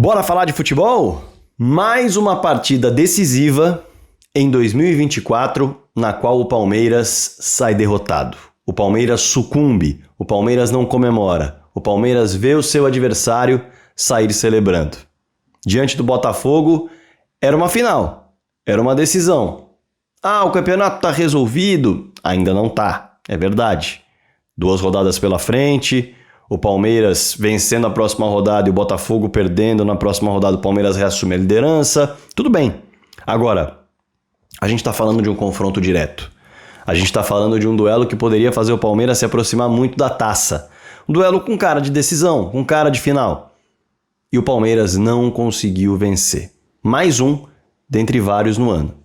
Bora falar de futebol? Mais uma partida decisiva em 2024, na qual o Palmeiras sai derrotado. O Palmeiras sucumbe, o Palmeiras não comemora, o Palmeiras vê o seu adversário sair celebrando. Diante do Botafogo, era uma final, era uma decisão. O campeonato tá resolvido? Ainda não tá, é verdade. 2 rodadas pela frente, o Palmeiras vencendo a próxima rodada e o Botafogo perdendo na próxima rodada, o Palmeiras reassume a liderança. Tudo bem. Agora, a gente está falando de um confronto direto. A gente está falando de um duelo que poderia fazer o Palmeiras se aproximar muito da taça. Um duelo com cara de decisão, com cara de final. E o Palmeiras não conseguiu vencer. Mais um dentre vários no ano.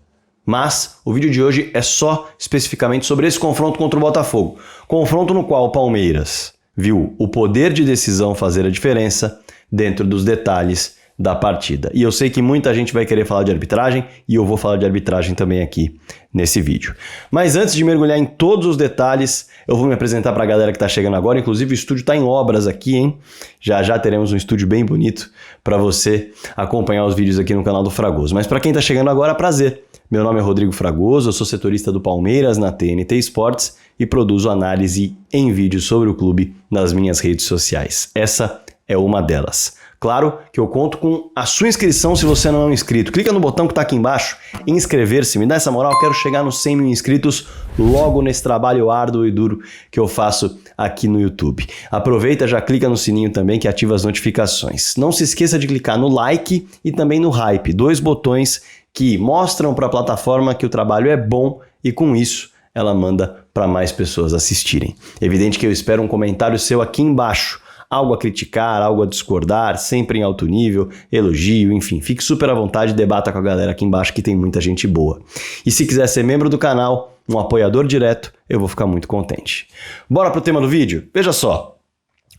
Mas o vídeo de hoje é só especificamente sobre esse confronto contra o Botafogo. Confronto no qual o Palmeiras viu o poder de decisão fazer a diferença dentro dos detalhes da partida. E eu sei que muita gente vai querer falar de arbitragem e eu vou falar de arbitragem também aqui nesse vídeo. Mas antes de mergulhar em todos os detalhes, eu vou me apresentar para a galera que está chegando agora. Inclusive o estúdio está em obras aqui, hein? Já teremos um estúdio bem bonito para você acompanhar os vídeos aqui no canal do Fragoso. Mas para quem está chegando agora, prazer. Meu nome é Rodrigo Fragoso, eu sou setorista do Palmeiras na TNT Sports e produzo análise em vídeo sobre o clube nas minhas redes sociais. Essa é uma delas. Claro que eu conto com a sua inscrição se você não é um inscrito. Clica no botão que está aqui embaixo, inscrever-se, me dá essa moral, eu quero chegar nos 100 mil inscritos logo nesse trabalho árduo e duro que eu faço aqui no YouTube. Aproveita, já clica no sininho também que ativa as notificações. Não se esqueça de clicar no like e também no hype, 2 botões que mostram para a plataforma que o trabalho é bom e com isso ela manda para mais pessoas assistirem. Evidente que eu espero um comentário seu aqui embaixo. Algo a criticar, algo a discordar, sempre em alto nível, elogio, enfim. Fique super à vontade e debata com a galera aqui embaixo que tem muita gente boa. E se quiser ser membro do canal, um apoiador direto, eu vou ficar muito contente. Bora pro tema do vídeo? Veja só.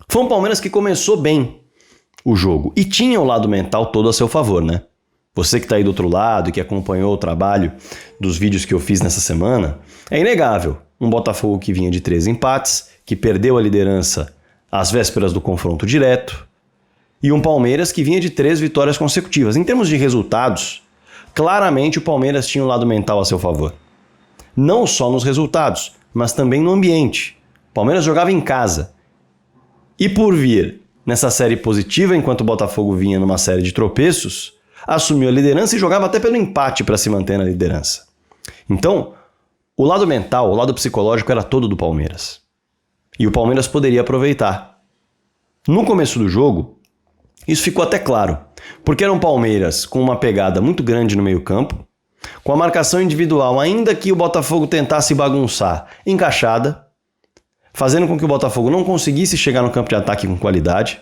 Foi um Palmeiras que começou bem o jogo e tinha o lado mental todo a seu favor, né? Você que está aí do outro lado e que acompanhou o trabalho dos vídeos que eu fiz nessa semana, é inegável. Um Botafogo que vinha de 3 empates, que perdeu a liderança às vésperas do confronto direto, e um Palmeiras que vinha de 3 vitórias consecutivas. Em termos de resultados, claramente o Palmeiras tinha um lado mental a seu favor. Não só nos resultados, mas também no ambiente. O Palmeiras jogava em casa. E por vir nessa série positiva, enquanto o Botafogo vinha numa série de tropeços, assumiu a liderança e jogava até pelo empate para se manter na liderança. Então, o lado mental, o lado psicológico era todo do Palmeiras. E o Palmeiras poderia aproveitar. No começo do jogo, isso ficou até claro, porque era um Palmeiras com uma pegada muito grande no meio-campo, com a marcação individual, ainda que o Botafogo tentasse bagunçar, encaixada, fazendo com que o Botafogo não conseguisse chegar no campo de ataque com qualidade,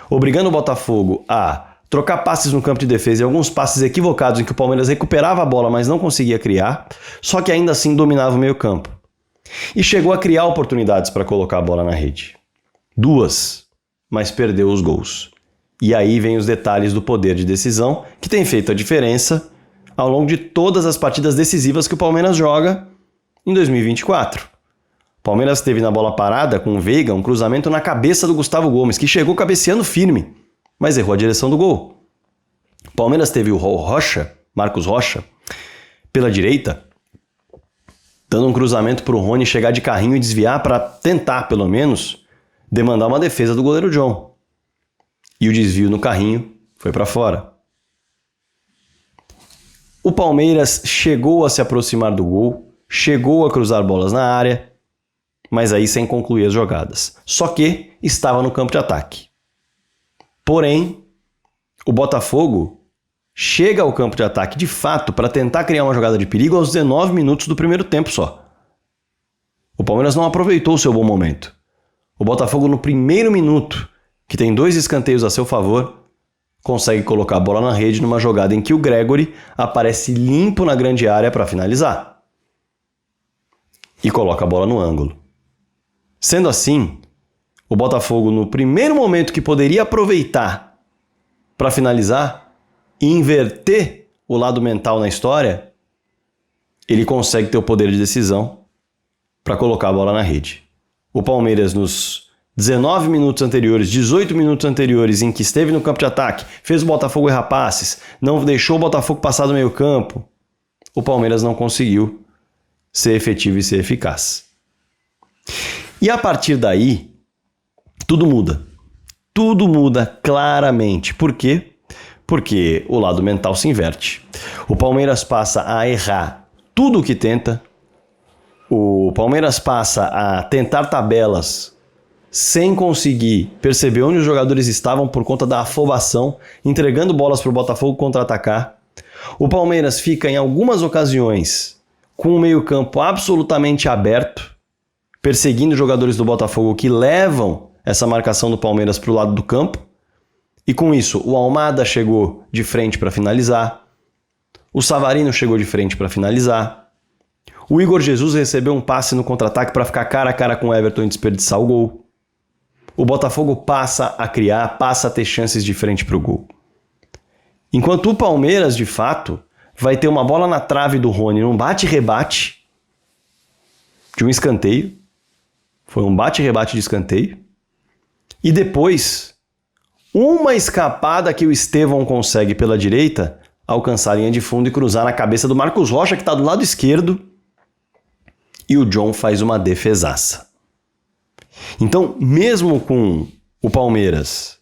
obrigando o Botafogo a trocar passes no campo de defesa e alguns passes equivocados em que o Palmeiras recuperava a bola, mas não conseguia criar, só que ainda assim dominava o meio-campo. E chegou a criar oportunidades para colocar a bola na rede. 2, mas perdeu os gols. E aí vem os detalhes do poder de decisão, que tem feito a diferença ao longo de todas as partidas decisivas que o Palmeiras joga em 2024. O Palmeiras teve na bola parada com o Veiga um cruzamento na cabeça do Gustavo Gomes, que chegou cabeceando firme, mas errou a direção do gol. O Palmeiras teve o Rocha, Marcos Rocha, pela direita, dando um cruzamento para o Rony chegar de carrinho e desviar para tentar, pelo menos, demandar uma defesa do goleiro John. E o desvio no carrinho foi para fora. O Palmeiras chegou a se aproximar do gol, chegou a cruzar bolas na área, mas aí sem concluir as jogadas. Só que estava no campo de ataque. Porém, o Botafogo chega ao campo de ataque de fato para tentar criar uma jogada de perigo aos 19 minutos do primeiro tempo só. O Palmeiras não aproveitou o seu bom momento. O Botafogo no primeiro minuto, que tem 2 escanteios a seu favor, consegue colocar a bola na rede numa jogada em que o Gregori aparece limpo na grande área para finalizar. E coloca a bola no ângulo. Sendo assim, o Botafogo no primeiro momento que poderia aproveitar para finalizar e inverter o lado mental na história, ele consegue ter o poder de decisão para colocar a bola na rede. O Palmeiras nos 19 minutos anteriores, 18 minutos anteriores em que esteve no campo de ataque, fez o Botafogo errar passes, não deixou o Botafogo passar do meio campo, o Palmeiras não conseguiu ser efetivo e ser eficaz. E a partir daí, tudo muda. Tudo muda claramente. Por quê? Porque o lado mental se inverte. O Palmeiras passa a errar tudo o que tenta. O Palmeiras passa a tentar tabelas sem conseguir perceber onde os jogadores estavam por conta da afobação, entregando bolas para o Botafogo contra-atacar. O Palmeiras fica, em algumas ocasiões, com o meio-campo absolutamente aberto, perseguindo jogadores do Botafogo que levam essa marcação do Palmeiras para o lado do campo. E com isso, o Almada chegou de frente para finalizar. O Savarino chegou de frente para finalizar. O Igor Jesus recebeu um passe no contra-ataque para ficar cara a cara com o Everton e desperdiçar o gol. O Botafogo passa a criar, passa a ter chances de frente para o gol. Enquanto o Palmeiras, de fato, vai ter uma bola na trave do Rony num bate-rebate de um escanteio. Foi um bate-rebate de escanteio. E depois, uma escapada que o Estevão consegue pela direita alcançar a linha de fundo e cruzar na cabeça do Marcos Rocha, que está do lado esquerdo. E o John faz uma defesaça. Então, mesmo com o Palmeiras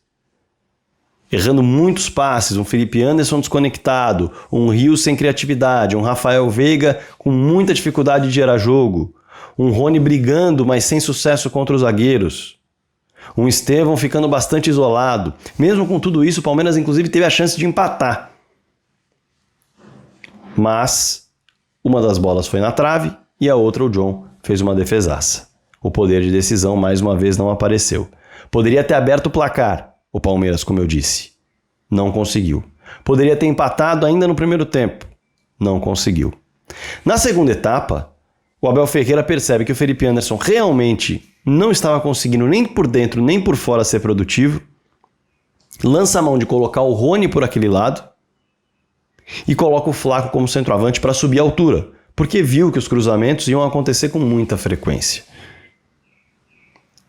errando muitos passes, um Felipe Anderson desconectado, um Rios sem criatividade, um Rafael Veiga com muita dificuldade de gerar jogo, um Rony brigando, mas sem sucesso contra os zagueiros, um Estevão ficando bastante isolado. Mesmo com tudo isso, o Palmeiras inclusive teve a chance de empatar. Mas uma das bolas foi na trave e a outra o John fez uma defesaça. O poder de decisão mais uma vez não apareceu. Poderia ter aberto o placar, o Palmeiras, como eu disse. Não conseguiu. Poderia ter empatado ainda no primeiro tempo. Não conseguiu. Na segunda etapa, o Abel Ferreira percebe que o Felipe Anderson realmente não estava conseguindo nem por dentro nem por fora ser produtivo. Lança a mão de colocar o Rony por aquele lado e coloca o Flaco como centroavante para subir a altura, porque viu que os cruzamentos iam acontecer com muita frequência.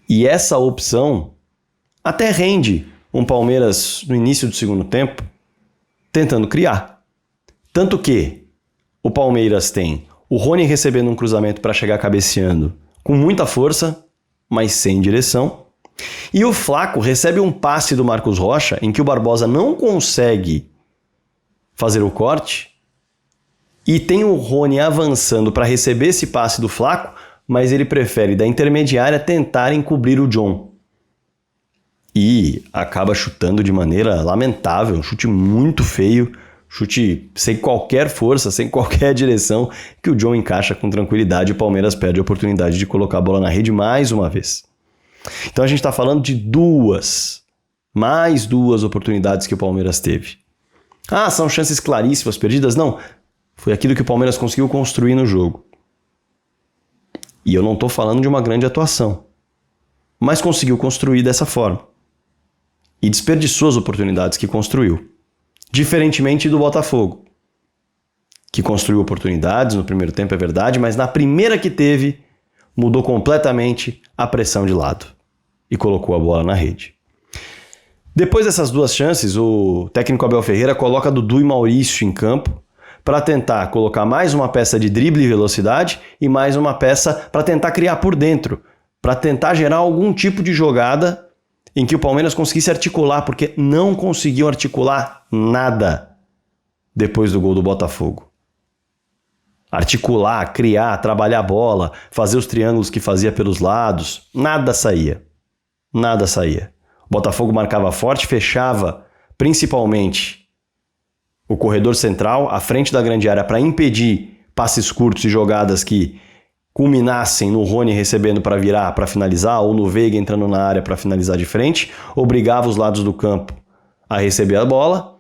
E essa opção até rende um Palmeiras no início do segundo tempo tentando criar. Tanto que o Palmeiras tem o Rony recebendo um cruzamento para chegar cabeceando com muita força, mas sem direção. E o Flaco recebe um passe do Marcos Rocha em que o Barbosa não consegue fazer o corte e tem o Rony avançando para receber esse passe do Flaco, mas ele prefere da intermediária tentar encobrir o John. E acaba chutando de maneira lamentável, um chute muito feio, chute sem qualquer força, sem qualquer direção, que o John encaixa com tranquilidade e o Palmeiras perde a oportunidade de colocar a bola na rede mais uma vez. Então a gente está falando de mais duas oportunidades que o Palmeiras teve. Ah, são chances claríssimas perdidas? Não, foi aquilo que o Palmeiras conseguiu construir no jogo. E eu não estou falando de uma grande atuação, mas conseguiu construir dessa forma. E desperdiçou as oportunidades que construiu. Diferentemente do Botafogo, que construiu oportunidades no primeiro tempo, é verdade, mas na primeira que teve, mudou completamente a pressão de lado e colocou a bola na rede. Depois dessas duas chances, o técnico Abel Ferreira coloca Dudu e Maurício em campo para tentar colocar mais uma peça de drible e velocidade e mais uma peça para tentar criar por dentro, para tentar gerar algum tipo de jogada em que o Palmeiras conseguisse articular, porque não conseguiu articular nada depois do gol do Botafogo. Articular, criar, trabalhar a bola, fazer os triângulos que fazia pelos lados, nada saía. Nada saía. O Botafogo marcava forte, fechava principalmente o corredor central, à frente da grande área, para impedir passes curtos e jogadas que culminassem no Rony recebendo para virar, para finalizar, ou no Veiga entrando na área para finalizar de frente, obrigava os lados do campo a receber a bola.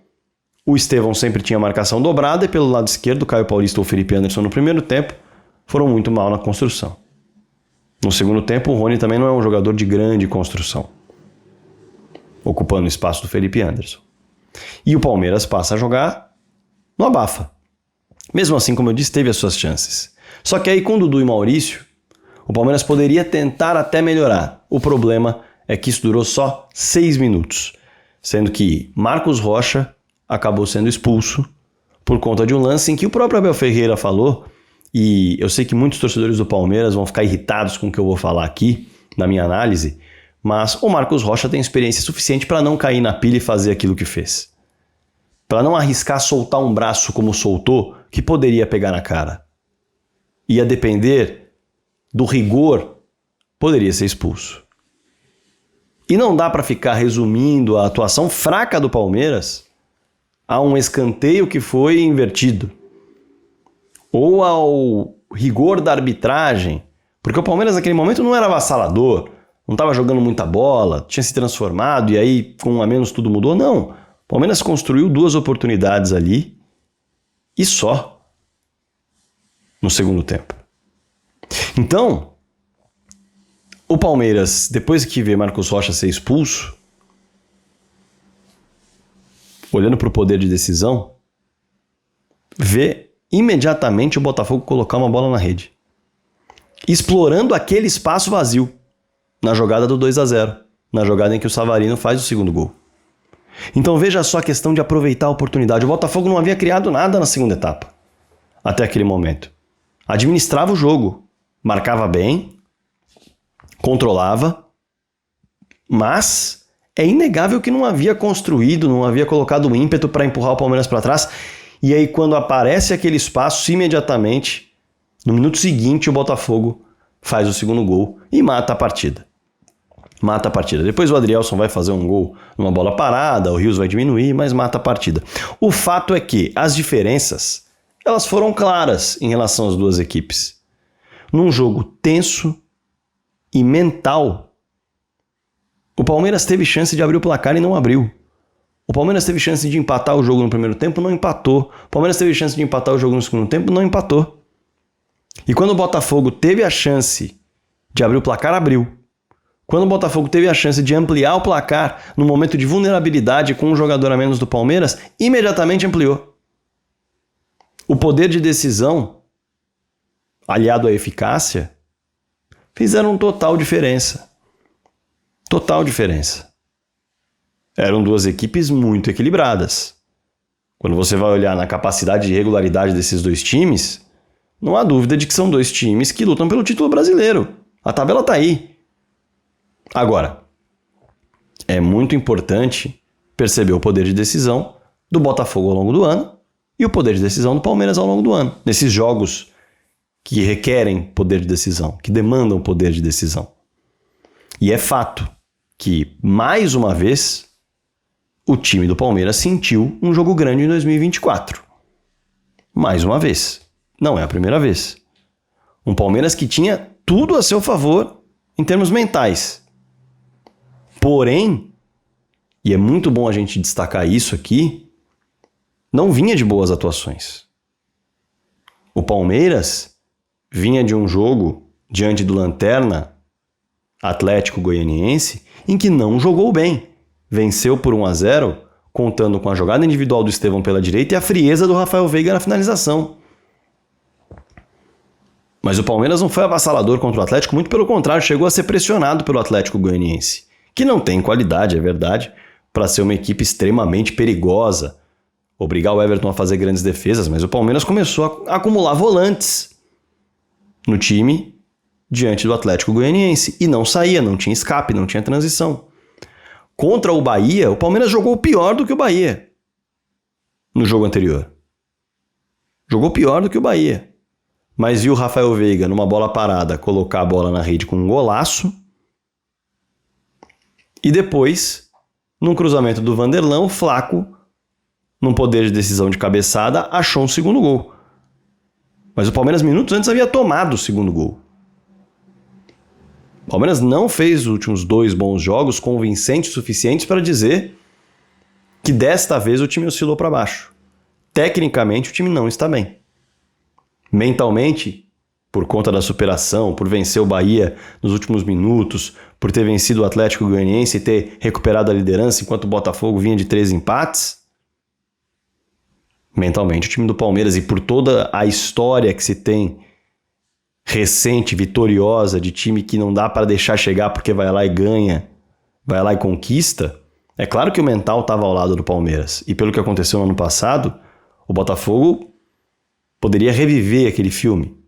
O Estevão sempre tinha marcação dobrada e pelo lado esquerdo, o Caio Paulista ou o Felipe Anderson no primeiro tempo foram muito mal na construção. No segundo tempo, o Rony também não é um jogador de grande construção, ocupando o espaço do Felipe Anderson. E o Palmeiras passa a jogar no abafa. Mesmo assim, como eu disse, teve as suas chances. Só que aí com Dudu e Maurício, o Palmeiras poderia tentar até melhorar. O problema é que isso durou só 6 minutos, sendo que Marcos Rocha acabou sendo expulso por conta de um lance em que o próprio Abel Ferreira falou, e eu sei que muitos torcedores do Palmeiras vão ficar irritados com o que eu vou falar aqui, na minha análise, mas o Marcos Rocha tem experiência suficiente para não cair na pilha e fazer aquilo que fez. Para não arriscar soltar um braço como soltou, que poderia pegar na cara. Ia depender do rigor, poderia ser expulso. E não dá para ficar resumindo a atuação fraca do Palmeiras a um escanteio que foi invertido, ou ao rigor da arbitragem, porque o Palmeiras naquele momento não era avassalador, não estava jogando muita bola, tinha se transformado e aí com um a menos tudo mudou. Não, o Palmeiras construiu 2 oportunidades ali e só no segundo tempo. Então, o Palmeiras, depois que vê Marcos Rocha ser expulso, olhando para o poder de decisão, vê imediatamente o Botafogo colocar uma bola na rede, explorando aquele espaço vazio na jogada do 2-0, na jogada em que o Savarino faz o segundo gol. Então veja só a questão de aproveitar a oportunidade. O Botafogo não havia criado nada na segunda etapa, até aquele momento. Administrava o jogo, marcava bem, controlava, mas é inegável que não havia construído, não havia colocado o ímpeto para empurrar o Palmeiras para trás. E aí quando aparece aquele espaço, imediatamente, no minuto seguinte, o Botafogo faz o segundo gol e mata a partida. Mata a partida. Depois o Adrielson vai fazer um gol numa bola parada, o Rios vai diminuir, mas mata a partida. O fato é que as diferenças, elas foram claras em relação às duas equipes. Num jogo tenso e mental, o Palmeiras teve chance de abrir o placar e não abriu. O Palmeiras teve chance de empatar o jogo no primeiro tempo, não empatou. O Palmeiras teve chance de empatar o jogo no segundo tempo, não empatou. E quando o Botafogo teve a chance de abrir o placar, abriu. Quando o Botafogo teve a chance de ampliar o placar no momento de vulnerabilidade com um jogador a menos do Palmeiras, imediatamente ampliou. O poder de decisão, aliado à eficácia, fizeram total diferença. Total diferença. Eram duas equipes muito equilibradas. Quando você vai olhar na capacidade de regularidade desses dois times, não há dúvida de que são dois times que lutam pelo título brasileiro. A tabela está aí. Agora, é muito importante perceber o poder de decisão do Botafogo ao longo do ano e o poder de decisão do Palmeiras ao longo do ano. Nesses jogos que requerem poder de decisão, que demandam poder de decisão. E é fato que, mais uma vez, o time do Palmeiras sentiu um jogo grande em 2024. Mais uma vez. Não é a primeira vez. Um Palmeiras que tinha tudo a seu favor em termos mentais. Porém, e é muito bom a gente destacar isso aqui, não vinha de boas atuações. O Palmeiras vinha de um jogo diante do Lanterna Atlético Goianiense em que não jogou bem. Venceu por 1-0, contando com a jogada individual do Estevão pela direita e a frieza do Rafael Veiga na finalização. Mas o Palmeiras não foi avassalador contra o Atlético, muito pelo contrário, chegou a ser pressionado pelo Atlético Goianiense, que não tem qualidade, é verdade, para ser uma equipe extremamente perigosa, obrigar o Everton a fazer grandes defesas, mas o Palmeiras começou a acumular volantes no time diante do Atlético Goianiense e não saía, não tinha escape, não tinha transição. Contra o Bahia, o Palmeiras jogou pior do que o Bahia no jogo anterior. Jogou pior do que o Bahia. Mas viu o Rafael Veiga, numa bola parada, colocar a bola na rede com um golaço. E depois, num cruzamento do Vanderlan, o Flaco, num poder de decisão de cabeçada, achou um segundo gol. Mas o Palmeiras, minutos antes, havia tomado o segundo gol. O Palmeiras não fez os últimos 2 bons jogos convincentes o suficientes para dizer que desta vez o time oscilou para baixo. Tecnicamente, o time não está bem. Mentalmente, por conta da superação, por vencer o Bahia nos últimos minutos, por ter vencido o Atlético Goianiense e ter recuperado a liderança enquanto o Botafogo vinha de 3 empates, mentalmente o time do Palmeiras, e por toda a história que se tem recente, vitoriosa, de time que não dá para deixar chegar porque vai lá e ganha vai lá e conquista, é claro que o mental estava ao lado do Palmeiras. E pelo que aconteceu no ano passado, o Botafogo poderia reviver aquele filme.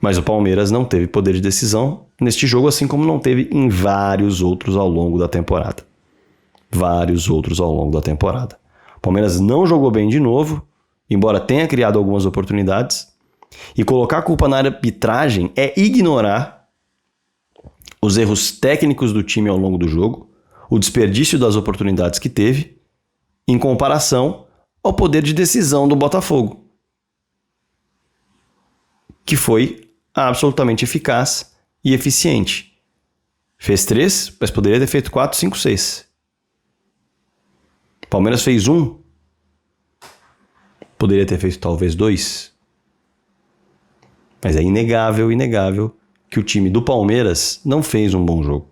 Mas o Palmeiras não teve poder de decisão neste jogo, assim como não teve em vários outros ao longo da temporada. Vários outros ao longo da temporada. O Palmeiras não jogou bem de novo, embora tenha criado algumas oportunidades. E colocar a culpa na arbitragem é ignorar os erros técnicos do time ao longo do jogo, o desperdício das oportunidades que teve, em comparação ao poder de decisão do Botafogo, que foi absolutamente eficaz e eficiente. Fez 3, mas poderia ter feito 4, 5, 6. Palmeiras fez 1, poderia ter feito talvez 2. Mas é inegável que o time do Palmeiras não fez um bom jogo.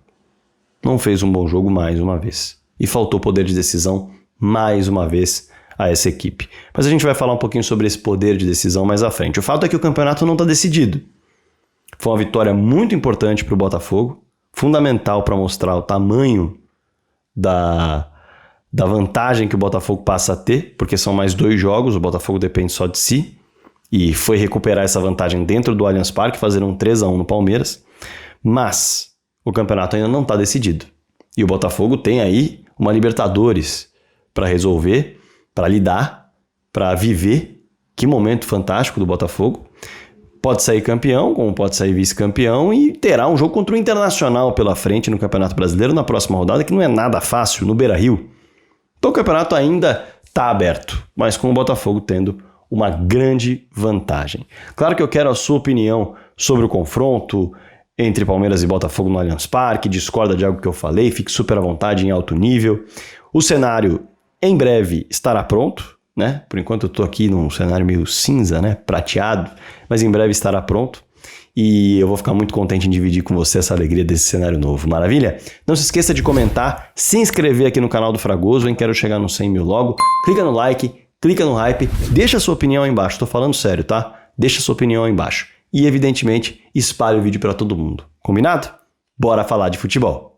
Não fez um bom jogo mais uma vez. E faltou poder de decisão mais uma vez a essa equipe. Mas a gente vai falar um pouquinho sobre esse poder de decisão mais à frente. O fato é que o campeonato não está decidido. Foi uma vitória muito importante para o Botafogo, fundamental para mostrar o tamanho da vantagem que o Botafogo passa a ter, porque são mais 2 jogos, o Botafogo depende só de si, e foi recuperar essa vantagem dentro do Allianz Parque, fazer um 3-1 no Palmeiras, mas o campeonato ainda não está decidido. E o Botafogo tem aí uma Libertadores para resolver, para lidar, para viver. Que momento fantástico do Botafogo. Pode sair campeão, como pode sair vice-campeão, e terá um jogo contra o Internacional pela frente no Campeonato Brasileiro na próxima rodada, que não é nada fácil, no Beira-Rio. Então o campeonato ainda está aberto, mas com o Botafogo tendo uma grande vantagem. Claro que eu quero a sua opinião sobre o confronto entre Palmeiras e Botafogo no Allianz Parque, discorda de algo que eu falei, fique super à vontade em alto nível. O cenário em breve estará pronto, né? Por enquanto eu estou aqui num cenário meio cinza, né? Prateado, mas em breve estará pronto. E eu vou ficar muito contente em dividir com você essa alegria desse cenário novo. Maravilha? Não se esqueça de comentar, se inscrever aqui no canal do Fragoso, hein? Quero chegar nos 100 mil logo. Clica no like, clica no hype, deixa a sua opinião aí embaixo. Tô falando sério, tá? Deixa a sua opinião aí embaixo. E, evidentemente, espalhe o vídeo para todo mundo. Combinado? Bora falar de futebol.